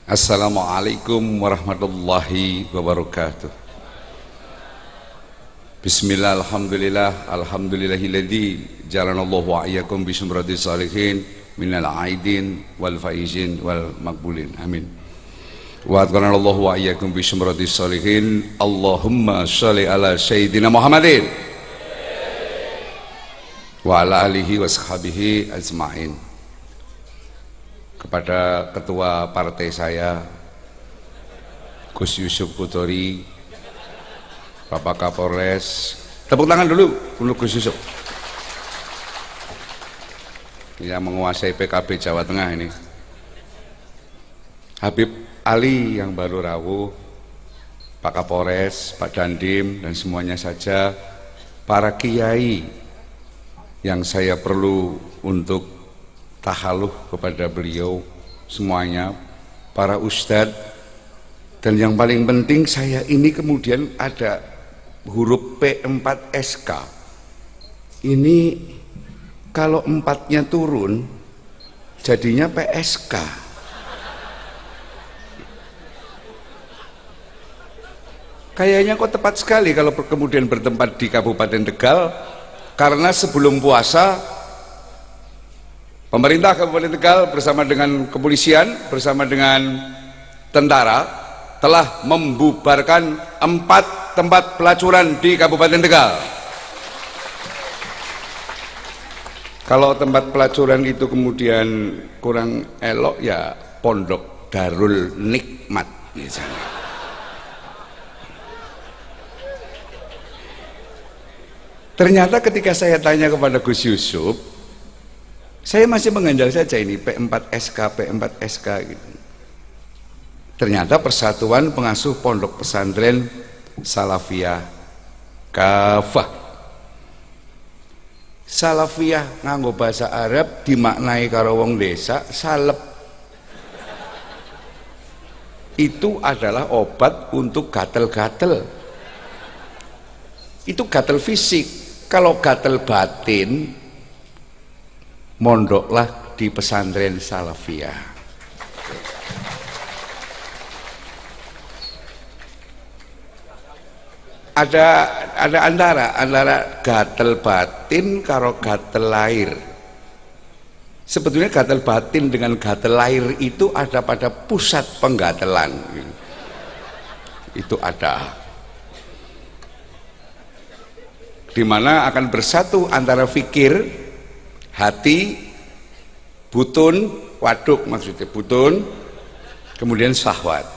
Assalamualaikum warahmatullahi wabarakatuh. Bismillah, alhamdulillah, alhamdulillahilladzi jalanallahu wa iyyakum bisumratis salihin minal aidin wal faizin wal maqbulin, amin. Wa adqanallahu wa iyyakum bisumratis salihin. Allahumma sholli ala sayyidina Muhammadin wa ala alihi wa sahbihi ajma'in. Kepada ketua partai saya Gus Yusuf Kutori, Bapak Kapolres, tepuk tangan dulu untuk Gus Yusuf yang menguasai PKB Jawa Tengah ini. Habib Ali yang baru rawuh, Pak Kapolres, Pak Dandim, dan semuanya saja, para kiai yang saya perlu untuk tahaluh kepada beliau semuanya, para ustadz, dan yang paling penting saya ini kemudian ada huruf P4SK ini, kalau empatnya turun jadinya PSK. Kayaknya kok tepat sekali kalau kemudian bertempat di Kabupaten Tegal, karena sebelum puasa pemerintah Kabupaten Tegal bersama dengan kepolisian, bersama dengan tentara telah membubarkan 4 tempat pelacuran di Kabupaten Tegal. Kalau tempat pelacuran itu kemudian kurang elok, ya Pondok Darul Nikmat misalnya. Ternyata ketika saya tanya kepada Gus Yusuf, saya masih mengandal saja ini P4SK, P4SK gitu. Ternyata Persatuan Pengasuh Pondok Pesantren Salafiyah Kafah. Salafiyah nganggo bahasa Arab dimaknai karo wong desa salep. Itu adalah obat untuk gatel-gatel. Itu gatel fisik. Kalau gatel batin, mondoklah di pesantren Salafiyah. Ada antara gatel batin karo gatel lahir. Sebetulnya gatel batin dengan gatel lahir itu ada pada pusat penggatelan. Itu ada. Di mana akan bersatu antara fikir, hati, butun, waduk maksudnya butun, kemudian syahwat.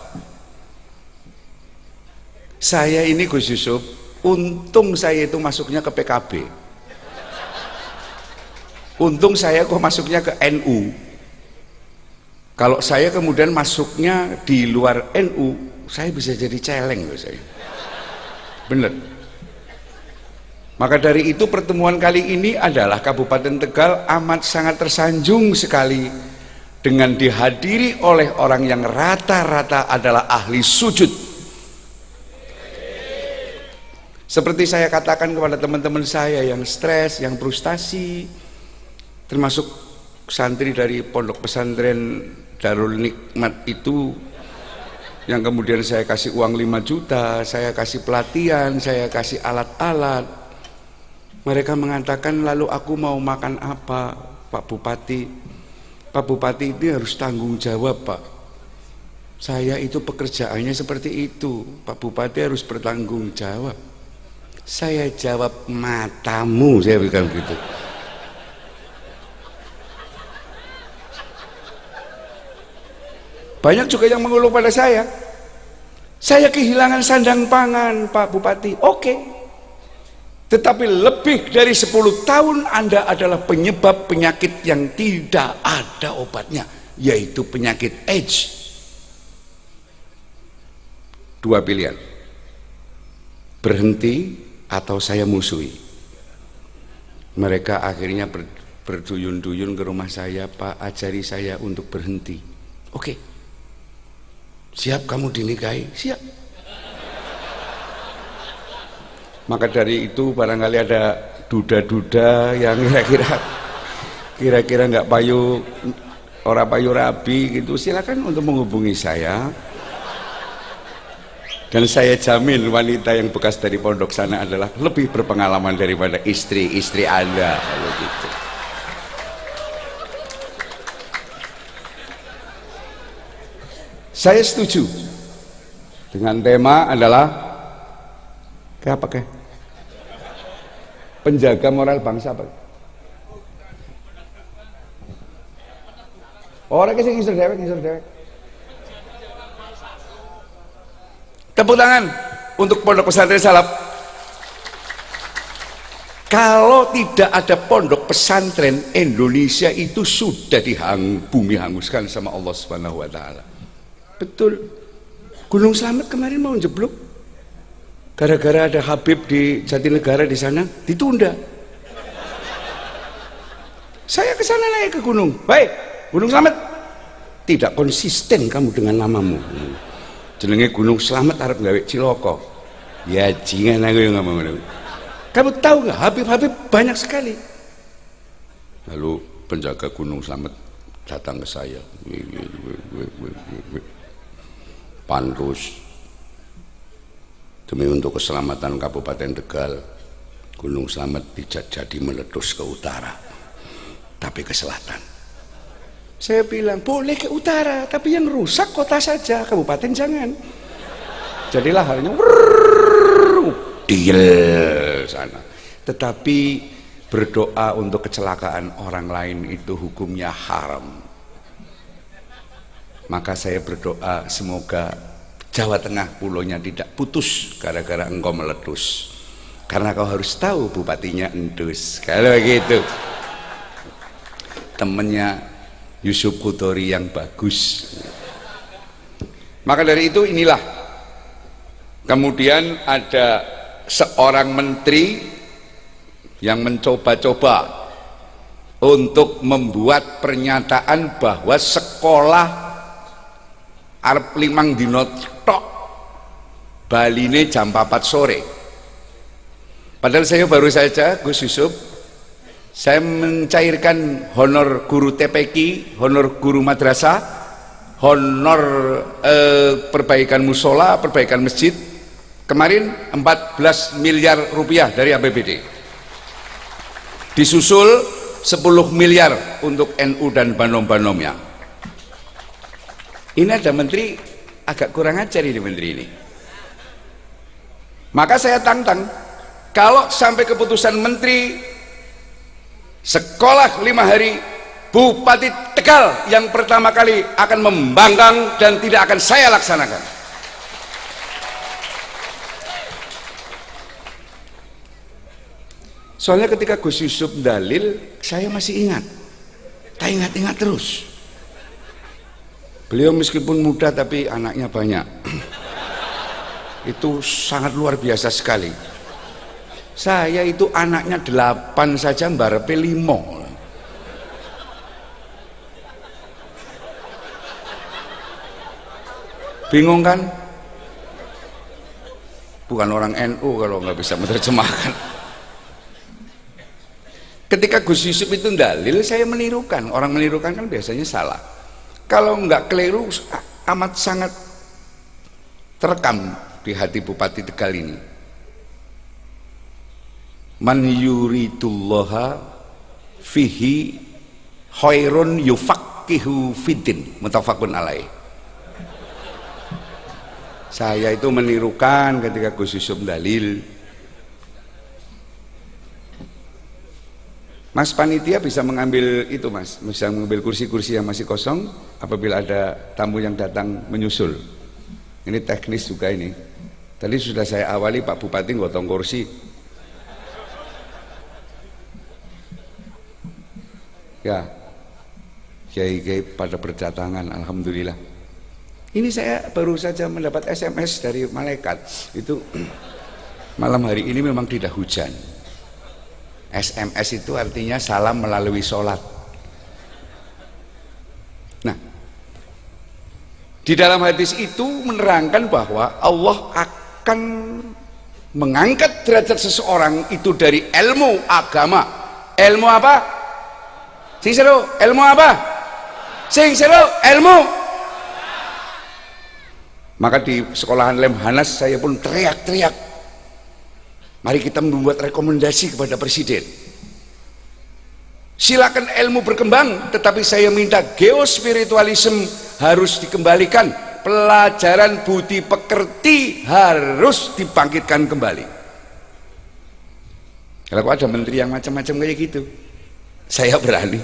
Saya ini Gus Yusuf, untung saya itu masuknya ke PKB, untung saya kok masuknya ke NU. Kalau saya kemudian masuknya di luar NU, saya bisa jadi celeng loh saya, bener. Maka dari itu pertemuan kali ini adalah Kabupaten Tegal amat sangat tersanjung sekali dengan dihadiri oleh orang yang rata-rata adalah ahli sujud. Seperti saya katakan kepada teman-teman saya yang stres, yang frustasi, termasuk santri dari Pondok Pesantren Darul Nikmat itu, yang kemudian saya kasih uang 5 juta, saya kasih pelatihan, saya kasih alat-alat. Mereka mengatakan, lalu aku mau makan apa Pak Bupati? Pak Bupati itu harus tanggung jawab Pak. Saya itu pekerjaannya seperti itu, Pak Bupati harus bertanggung jawab. Saya jawab, matamu, saya bilang gitu. Banyak juga yang mengeluh pada saya kehilangan sandang pangan Pak Bupati. Oke. Tetapi lebih dari 10 tahun Anda adalah penyebab penyakit yang tidak ada obatnya, yaitu penyakit AIDS. 2 pilihan, berhenti atau saya musuhi. Mereka akhirnya berduyun-duyun ke rumah saya, Pak, ajari saya untuk berhenti. Oke, siap kamu dinikahi? Siap. Maka dari itu barangkali ada duda-duda yang kira-kira nggak payu ora payu rabi gitu, silakan untuk menghubungi saya. Dan saya jamin wanita yang bekas dari pondok sana adalah lebih berpengalaman daripada istri-istri Anda kalau gitu. Saya setuju dengan tema adalah apa kayak penjaga moral bangsa apa? Orang yang ngisor dewek. Tepuk tangan untuk Pondok Pesantren Salaf. Kalau tidak ada pondok pesantren, Indonesia itu sudah bumi hanguskan sama Allah Subhanahu wa taala. Betul. Gunung Slamet kemarin mau jeblok. Gara-gara ada Habib di Jatinegara di sana, ditunda. Saya ke sana naik ke gunung. Baik, Gunung Slamet. Tidak konsisten kamu dengan namamu. Jenenge Gunung Slamet arep gawe Ciloko. Ya jingan aku yang ngomong. Kamu tahu nggak Habib-Habib banyak sekali. Lalu penjaga Gunung Slamet datang ke saya. Panrus, demi untuk keselamatan Kabupaten Tegal, Gunung Slamet tidak jadi meletus ke utara, tapi ke selatan. Saya bilang boleh ke utara, tapi yang rusak kota saja, kabupaten jangan. Jadilah halnya deal sana. Tetapi berdoa untuk kecelakaan orang lain itu hukumnya haram. Maka saya berdoa semoga Jawa Tengah pulaunya tidak putus gara-gara engkau meletus. Karena kau harus tahu bupatinya endus. Kalau gitu. Temennya Yusuf Kutori yang bagus. Maka dari itu inilah kemudian ada seorang menteri yang mencoba-coba untuk membuat pernyataan bahwa sekolah arep 5 dina tok baline jam 4 sore. Padahal saya baru saja Gus Yusuf, saya mencairkan honor guru TPQ, honor guru madrasah, honor perbaikan musola, perbaikan masjid. Kemarin 14 miliar rupiah dari APBD. Disusul 10 miliar untuk NU dan banom-banomnya. Ini ada menteri agak kurang ajar ini menteri ini. Maka saya tantang, kalau sampai keputusan menteri sekolah 5 hari, Bupati Tegal yang pertama kali akan membangkang dan tidak akan saya laksanakan. Soalnya ketika Gus Yusuf dalil, saya masih ingat. Tak ingat-ingat terus. Beliau meskipun muda tapi anaknya banyak. Itu sangat luar biasa sekali. Saya itu anaknya 8 saja mbarepe 5. Bingung kan? Bukan orang NU kalau nggak bisa menerjemahkan. Ketika Gus Yusuf itu dalil, saya menirukan. Orang menirukan kan biasanya salah. Kalau nggak keliru, amat sangat terekam di hati Bupati Tegal ini. Man yuridullaha fihi khairun yufaqihu fiddin, muttafaqun alaih. Saya itu menirukan ketika Gus Yusuf dalil. Mas panitia bisa mengambil itu mas, bisa mengambil kursi-kursi yang masih kosong apabila ada tamu yang datang menyusul. Ini teknis juga ini. Tadi sudah saya awali Pak Bupati gotong kursi. Ya, kiai-kiai pada berdatangan, alhamdulillah. Ini saya baru saja mendapat SMS dari malaikat. Itu malam hari ini memang tidak hujan. SMS itu artinya salam melalui sholat. Nah, di dalam hadis itu menerangkan bahwa Allah akan mengangkat derajat seseorang itu dari ilmu agama. Ilmu apa? Cicero, ilmu apa? Sing seru ilmu. Maka di sekolahan Lemhanas saya pun teriak-teriak, mari kita membuat rekomendasi kepada presiden, silakan ilmu berkembang, tetapi saya minta geospiritualisme harus dikembalikan, pelajaran budi pekerti harus dibangkitkan kembali. Kalau ada menteri yang macam-macam kayak gitu, saya berani.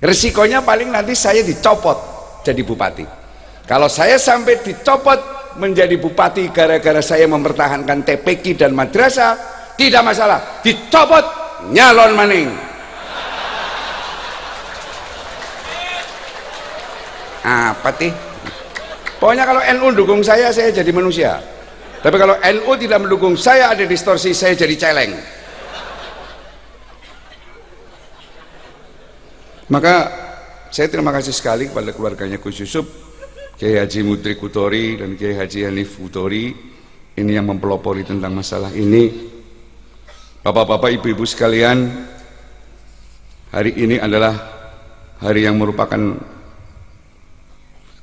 Resikonya paling nanti saya dicopot jadi bupati. Kalau saya sampai dicopot menjadi bupati gara-gara saya mempertahankan TPQ dan madrasah, tidak masalah, dicopot nyalon maning. Apa sih? Pokoknya kalau NU dukung saya jadi manusia. Tapi kalau NU tidak mendukung saya, ada distorsi, saya jadi celeng. Maka saya terima kasih sekali kepada keluarganya Gus Yusuf, Kiai Haji Mudrik Utori dan Kiai Haji Hanif Utori, ini yang mempelopori tentang masalah ini. Bapak-bapak, ibu-ibu sekalian, hari ini adalah hari yang merupakan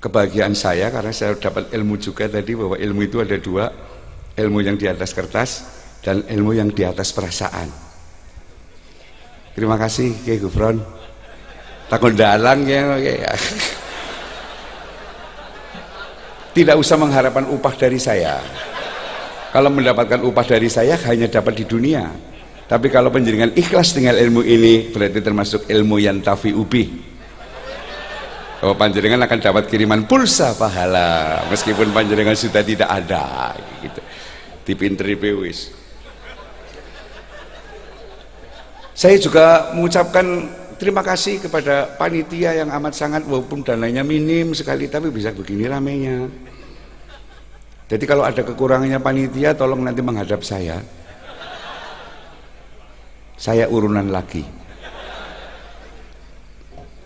kebahagiaan saya, karena saya dapat ilmu juga tadi, bahwa ilmu itu ada dua, ilmu yang di atas kertas dan ilmu yang di atas perasaan. Terima kasih Kiai Gufron, takut dalang ya. Tidak usah mengharapkan upah dari saya. Kalau mendapatkan upah dari saya hanya dapat di dunia. Tapi kalau panjenengan ikhlas dengan ilmu ini, berarti termasuk ilmu yang tafi ubi. Oh, panjenengan akan dapat kiriman pulsa pahala meskipun panjenengan sudah tidak ada gitu. Dipinteri pewis. Saya juga mengucapkan terima kasih kepada panitia yang amat sangat, walaupun dananya minim sekali tapi bisa begini ramenya. Jadi kalau ada kekurangannya panitia, tolong nanti menghadap saya urunan lagi.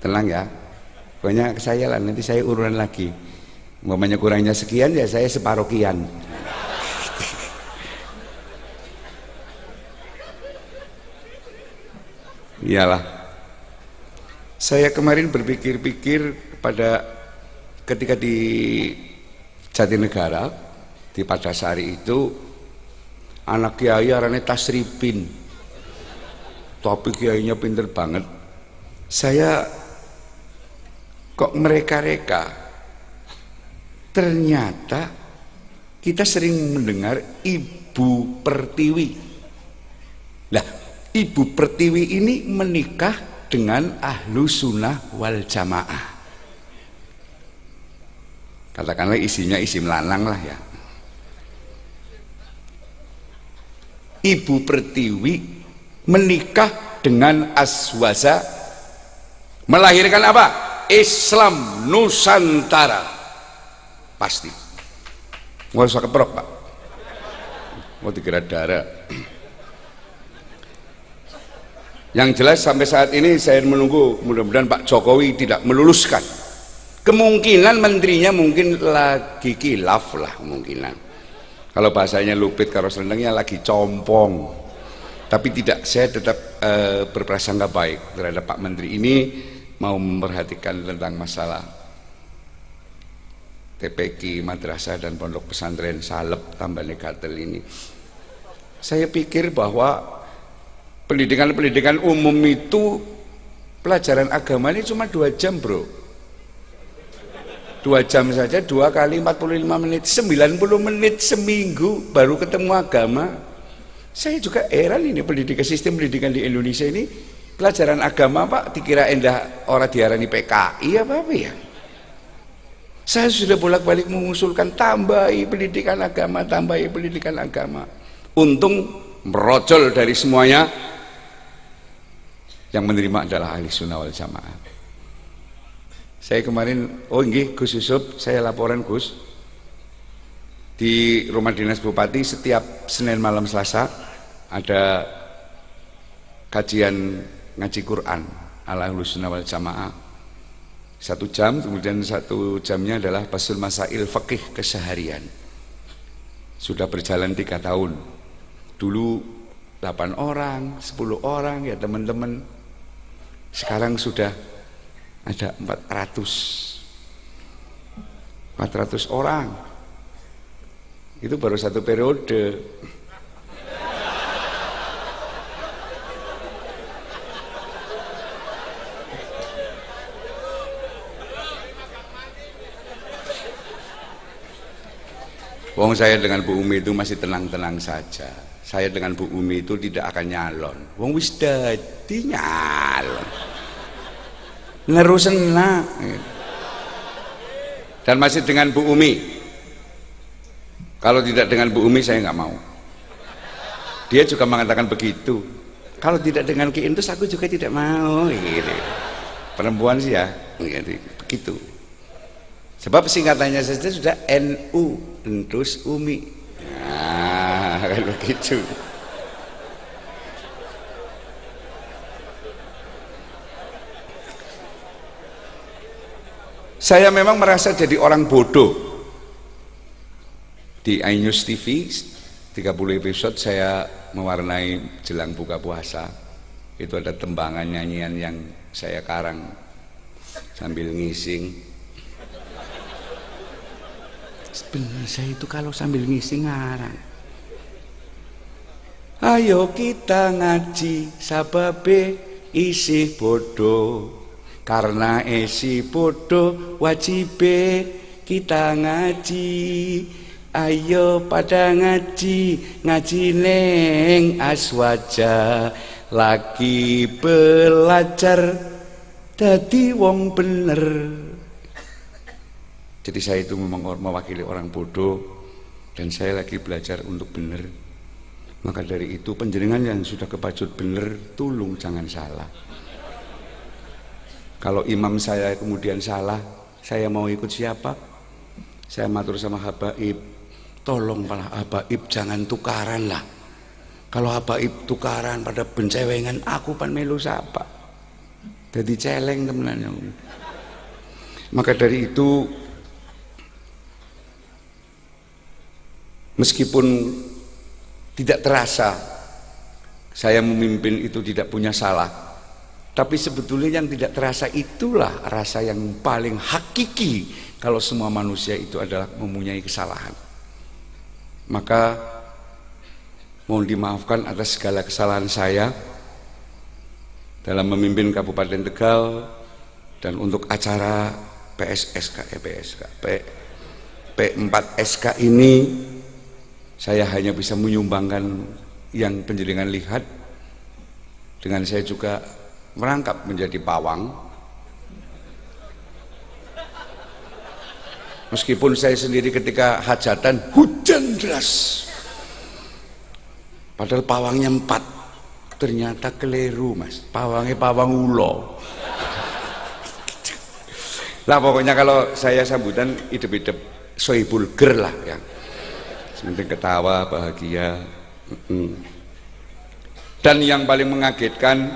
Tenang ya, pokoknya ke saya lah, nanti saya urunan lagi. Umpamanya kurangnya sekian, ya saya separokian. Iyalah. Saya kemarin berpikir-pikir pada ketika di Jatinegara, di Padasari itu, anak kiai arane Tasripin, tapi kiainya pinter banget. Saya kok mereka-reka, ternyata kita sering mendengar Ibu Pertiwi. Nah, Ibu Pertiwi ini menikah dengan ahlu sunnah wal jamaah. Katakanlah isinya isim lanang lah ya. Ibu Pertiwi menikah dengan Aswaza, melahirkan apa? Islam Nusantara. Pasti. Nggak usah keprok Pak, mau dikira darah. Yang jelas sampai saat ini saya menunggu, mudah-mudahan Pak Jokowi tidak meluluskan. Kemungkinan menterinya mungkin lagi kilaf lah, kemungkinan. Kalau bahasanya lupit karo selendangnya lagi compong. Tapi tidak, saya tetap berprasangka baik terhadap Pak Menteri ini, mau memperhatikan tentang masalah TPQ, madrasah dan pondok pesantren Salep tambah Negatel ini. Saya pikir bahwa pendidikan umum itu, pelajaran agama ini cuma 2 jam bro, 2 jam saja, 2 kali 45 menit, 90 menit seminggu baru ketemu agama. Saya juga heran ini sistem pendidikan di Indonesia ini, pelajaran agama Pak dikira endah orang diarani PKI apa ya. Saya sudah bolak-balik mengusulkan tambahi pendidikan agama, tambahi pendidikan agama. Untung merojol dari semuanya, yang menerima adalah ahli sunnah wal jamaah. Saya kemarin, oh nggih Gus Yusuf, saya laporan Gus, di rumah dinas Bupati setiap Senin malam Selasa ada kajian ngaji Quran ala ahli sunnah wal jamaah 1 jam, kemudian 1 jamnya adalah Basul Masail Fikih Keseharian. Sudah berjalan 3 tahun. Dulu 8 orang, 10 orang ya teman-teman. Sekarang sudah ada 400 orang. Itu baru satu periode. Wong saya dengan Bu Umi itu masih tenang-tenang saja. Saya dengan Bu Umi itu tidak akan nyalon. Wong wis dadi nyalon. Nerusena. Dan masih dengan Bu Umi. Kalau tidak dengan Bu Umi saya nggak mau. Dia juga mengatakan begitu. Kalau tidak dengan Ki Entus aku juga tidak mau. Gitu. Perempuan sih ya, begitu. Sebab singkatannya saja sudah NU, Entus Umi. Nah, kan begitu. Saya memang merasa jadi orang bodoh. Di iNews TV 30 episode saya mewarnai jelang buka puasa. Itu ada tembangan nyanyian yang saya karang sambil ngising. Bener saya itu kalau sambil ngisi ngarang. Ayo kita ngaji sababe isi bodoh, karena isi bodoh wajibe kita ngaji. Ayo pada ngaji, ngaji neng aswaja, lagi belajar dadi wong bener. Jadi saya itu memang mewakili orang bodoh dan saya lagi belajar untuk benar. Maka dari itu panjenengan yang sudah kepacut benar, tolong jangan salah. Kalau imam saya kemudian salah, saya mau ikut siapa? Saya matur sama habaib, tolong para habaib jangan tukaran lah. Kalau habaib tukaran pada bencewengan, aku pan melu sapa. Jadi celeng temenan. Maka dari itu meskipun tidak terasa saya memimpin itu tidak punya salah, tapi sebetulnya yang tidak terasa itulah rasa yang paling hakiki kalau semua manusia itu adalah mempunyai kesalahan. Maka mohon dimaafkan atas segala kesalahan saya dalam memimpin Kabupaten Tegal dan untuk acara P4SK ini. Saya hanya bisa menyumbangkan yang penjenengan lihat. Dengan saya juga merangkap menjadi pawang. Meskipun saya sendiri ketika hajatan hujan deras, padahal pawangnya 4, ternyata keliru mas, pawangnya pawang ulo. Lah pokoknya kalau saya sambutan hidup-hidup sohibul ger lah ya. Sementing ketawa, bahagia. Dan yang paling mengagetkan,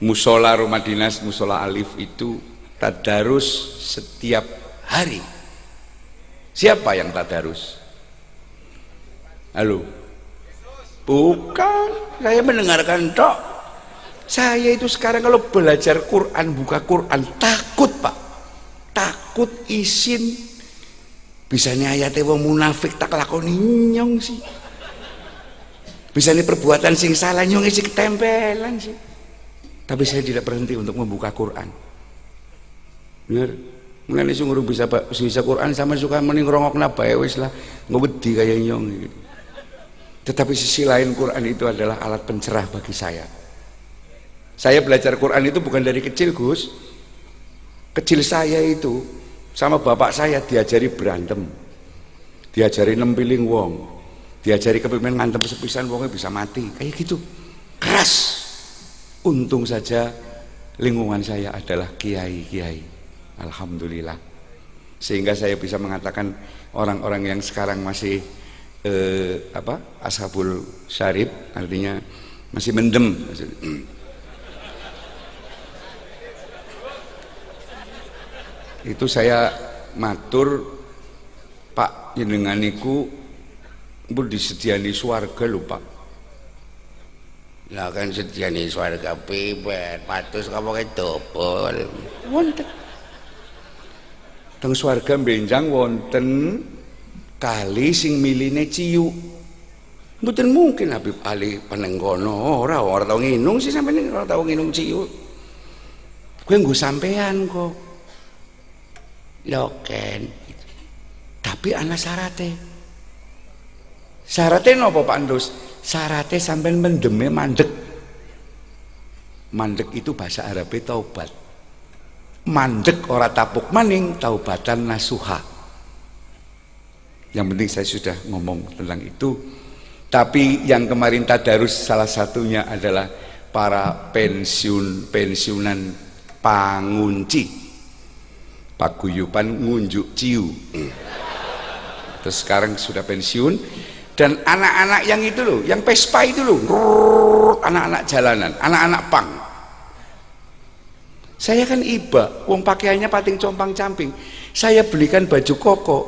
musola rumah dinas, musola Alif itu tadarus setiap hari. Siapa yang tadarus? Halo? Bukan, saya mendengarkan tok. Saya itu sekarang kalau belajar Quran, buka Quran, takut pak. Takut isin. Bisanya ayatnya wong munafik tak lakoni nyong sih. Bisanya perbuatan sing salah nyong isi ketempelan sih. Tapi saya tidak berhenti untuk membuka Quran. Benar. Mengenai sungguh bisa Quran sama suka mending rongokna bae wis lah, ngewedi kayak nyong gitu. Tetapi sisi lain Quran itu adalah alat pencerah bagi saya. Saya belajar Quran itu bukan dari kecil Gus. Kecil saya itu sama bapak saya diajari berantem, diajari nempiling wong, diajari kepemimpinan ngantem sepisan wongnya bisa mati, kayak gitu, keras. Untung saja lingkungan saya adalah kiai-kiai, alhamdulillah, sehingga saya bisa mengatakan orang-orang yang sekarang masih ashabul syarib, artinya masih mendem. Itu saya matur Pak jenengan niku mbok disediani swarga lho Pak. Lah kan sediane swarga pipet, patus kapoke dobol. Wonten. Teng swarga benjang wonten kali sing miline ciyu. Mboten mungkin Habib Ali panengkono, ora tau nginung sih sampeyan ora tau nginung ciyu. Kowe nggo sampean kok. Loken. Tapi ana syarate. Syarate napa Pak Ndus? Syarate sampean mendeme mandek. Mandek itu bahasa Arabe taubat. Mandek ora tapuk maning, taubatan nasuha. Yang penting saya sudah ngomong tentang itu. Tapi yang kemarin tadarus salah satunya adalah para pensiunan pangunci, paguyuban ngunjuk ciu. Terus sekarang sudah pensiun. Dan anak-anak yang itu loh, yang Vespa itu loh, anak-anak jalanan, anak-anak pang. Saya kan iba, wong pakaiannya pating compang camping. Saya belikan baju koko.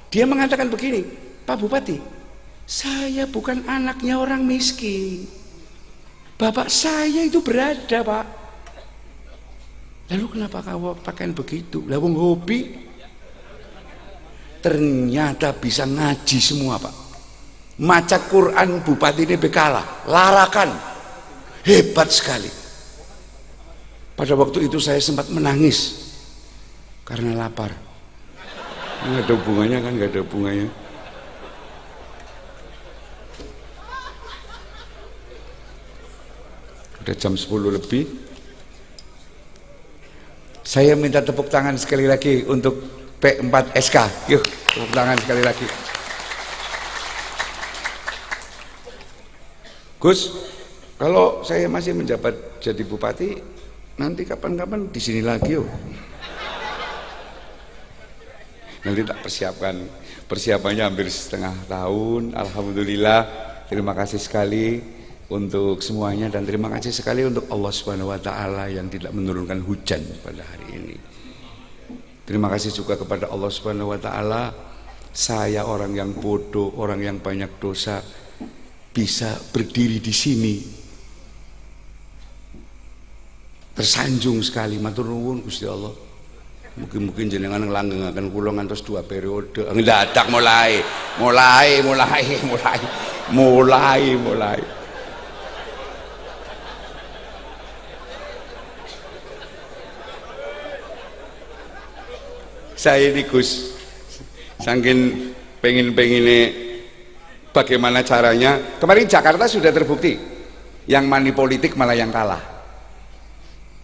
Dia mengatakan begini, Pak Bupati, saya bukan anaknya orang miskin. Bapak saya itu berada, Pak. Lalu kenapa kau pakaian begitu? Lah wong hobi. Ternyata bisa ngaji semua, Pak. Maca Quran Bupati ini bekalah, larakan. Hebat sekali. Pada waktu itu saya sempat menangis karena lapar. Nggak ada hubungannya kan, nggak ada hubungannya. Udah jam 10 lebih. Saya minta tepuk tangan sekali lagi untuk P4SK. Yuk, tepuk tangan sekali lagi. Gus, kalau saya masih menjabat jadi bupati, nanti kapan-kapan di sini lagi yuk. Nanti tak persiapkan. Persiapannya hampir setengah tahun. Alhamdulillah. Terima kasih sekali untuk semuanya dan terima kasih sekali untuk Allah Subhanahu wa taala yang tidak menurunkan hujan pada hari ini. Terima kasih juga kepada Allah Subhanahu wa taala. Saya orang yang bodoh, orang yang banyak dosa bisa berdiri di sini. Tersanjung sekali, matur nuwun Gusti Allah. Mungkin jenengan nglanggengaken kula ngantos 2 periode. Ngedadak mulai. Saya ini Gus, saking pengen-penginnya bagaimana caranya. Kemarin Jakarta sudah terbukti, yang money politik malah yang kalah.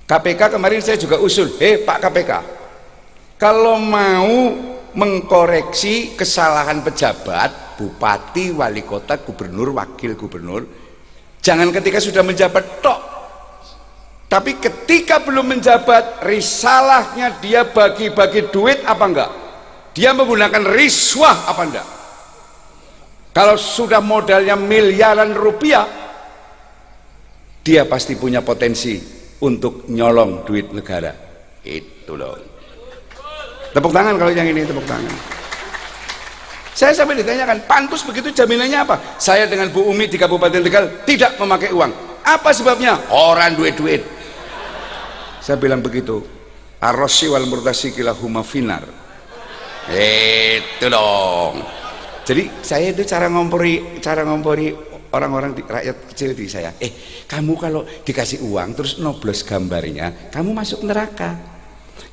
KPK kemarin saya juga usul, Pak KPK, kalau mau mengkoreksi kesalahan pejabat, bupati, wali kota, gubernur, wakil gubernur, jangan ketika sudah menjabat tok, tapi ketika belum menjabat, risalahnya dia bagi-bagi duit apa enggak, dia menggunakan riswah apa enggak. Kalau sudah modalnya miliaran rupiah, dia pasti punya potensi untuk nyolong duit negara. Itu loh. Tepuk tangan kalau yang ini, tepuk tangan. Saya sampai ditanyakan, Pantus begitu jaminannya apa? Saya dengan Bu Umi di Kabupaten Tegal tidak memakai uang. Apa sebabnya? Orang duit-duit. Saya bilang begitu. Ar-Rasyi wal murtasi kilahuma finar. Itu dong. Jadi saya itu cara ngompori orang-orang rakyat kecil di saya. Kamu kalau dikasih uang terus noblos gambarnya, kamu masuk neraka.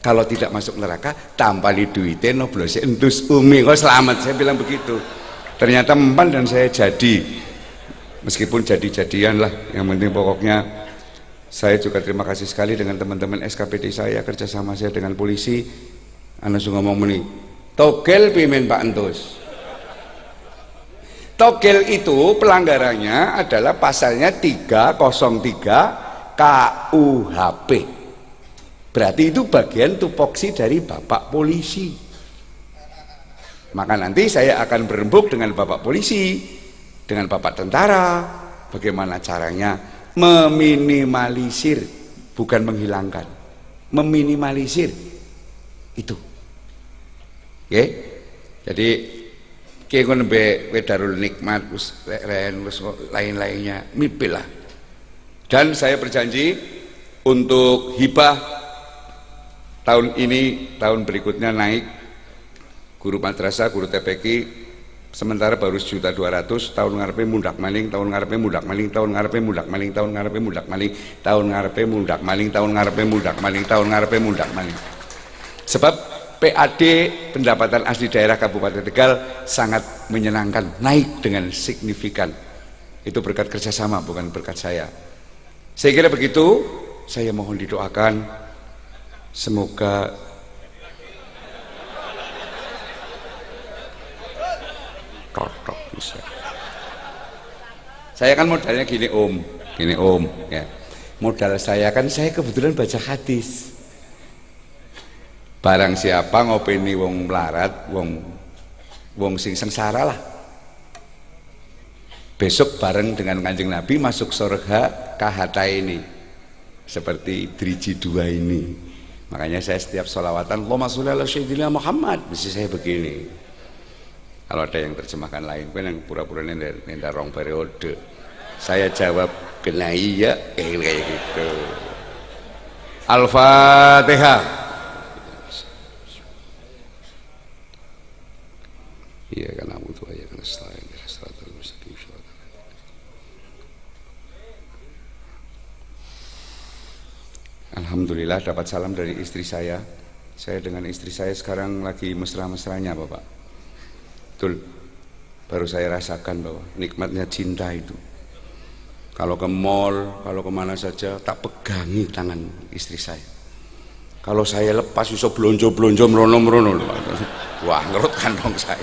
Kalau tidak masuk neraka, tampali duitnya noblosnya entus Umi, kau selamat. Saya bilang begitu. Ternyata mempan dan saya jadi. Meskipun jadi-jadian lah, yang penting pokoknya saya juga terima kasih sekali dengan teman-teman SKPD saya, kerjasama saya dengan polisi. Anda ngomong meni, togel pimen Pak Entus. Togel itu pelanggarannya adalah pasalnya 303 KUHP. Berarti itu bagian tupoksi dari Bapak polisi. Maka nanti saya akan berembuk dengan Bapak polisi, dengan Bapak tentara, bagaimana caranya meminimalisir, bukan menghilangkan, meminimalisir itu. Oke? Jadi kayak ngono be Darul Nikmat lain-lainnya mimpilah Dan saya berjanji untuk hibah tahun ini, tahun berikutnya naik guru madrasah, guru TPQ, sementara baru 1.200.000, tahun ngarepe mundak maling, tahun ngarepe mundak maling, tahun ngarepe mundak maling, tahun ngarepe mundak maling, tahun ngarepe mundak maling, tahun ngarepe mundak maling, tahun ngarepe mundak maling. Sebab PAD pendapatan asli daerah Kabupaten Tegal sangat menyenangkan, naik dengan signifikan. Itu berkat kerjasama, bukan berkat saya. Saya kira begitu. Saya mohon didoakan semoga kotok bisa. Saya kan modalnya gini om ya. Modal saya kan saya kebetulan baca hadis. Barang siapa ngopeni wong melarat, wong sing sengsara lah, besok bareng dengan Kanjeng Nabi masuk surga kahata ini, seperti driji dua ini. Makanya saya setiap sholawatan Allahumma sholli ala sayyidina Muhammad, mesti saya begini. Kalau ada yang terjemahkan lain, kan yang pura-pura nenda rong periode, saya jawab kena iya kayak gitu. Al-Fatihah. Iya kan aku tuh ya kan selain Alhamdulillah dapat salam dari istri saya. Saya dengan istri saya sekarang lagi mesra-mesranya Bapak. Betul. Baru saya rasakan bahwa nikmatnya cinta itu. Kalau ke mall, kalau kemana saja tak pegangi tangan istri saya. Kalau saya lepas iso blonjo-blonjo merono-merono. Wah, ngerut kantong saya.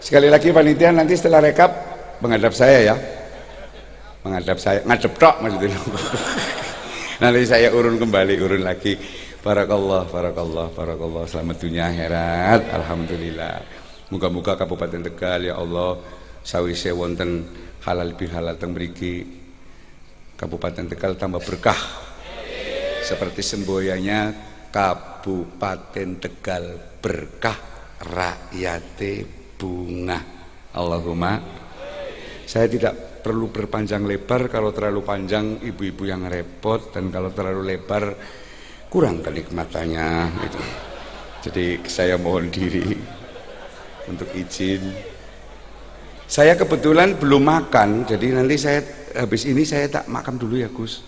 Sekali lagi panitia nanti setelah rekap menghadap saya ya, menghadap saya, ngadep tok maksudnya. Nanti saya urun kembali, urun lagi. Barakallah, barakallah, barakallah. Selamat dunia akhirat. Alhamdulillah. Muga-muga Kabupaten Tegal ya Allah sawise wonten halal bihalal teng mriki Kabupaten Tegal tambah berkah. Seperti semboyannya Kabupaten Tegal berkah rakyate bunga. Allahumma. Saya tidak perlu berpanjang lebar, kalau terlalu panjang ibu-ibu yang repot, dan kalau terlalu lebar kurang kenikmatannya gitu. Jadi saya mohon diri untuk izin. Saya kebetulan belum makan, jadi nanti saya habis ini saya tak makan dulu ya Gus.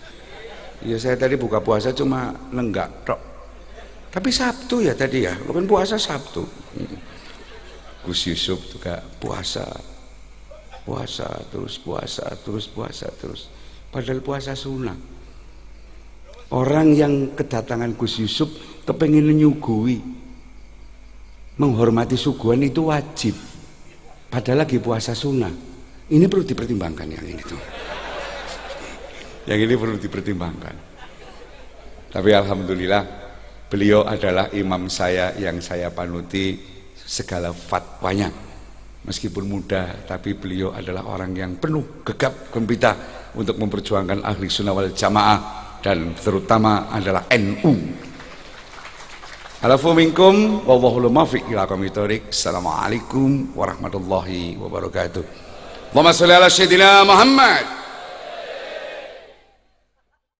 Ya saya tadi buka puasa cuma nenggak tok. Tapi Sabtu ya tadi ya, bukan puasa Sabtu. Gus Yusuf juga puasa terus. Padahal puasa sunnah. Orang yang kedatangan Gus Yusuf kepengen menyuguhi, menghormati suguhan itu wajib. Padahal lagi puasa sunnah. Ini perlu dipertimbangkan yang ini tuh. Yang ini perlu dipertimbangkan. Tapi alhamdulillah beliau adalah imam saya yang saya panuti segala fatwanya. Meskipun muda, tapi beliau adalah orang yang penuh gegap gempita untuk memperjuangkan ahli sunnah wal jamaah, dan terutama adalah NU. Alafu minkum wallahul muwaffiq ila aqwamit thoriq. Assalamualaikum warahmatullahi wabarakatuh. Allahumma sholli ala sayyidina Muhammad.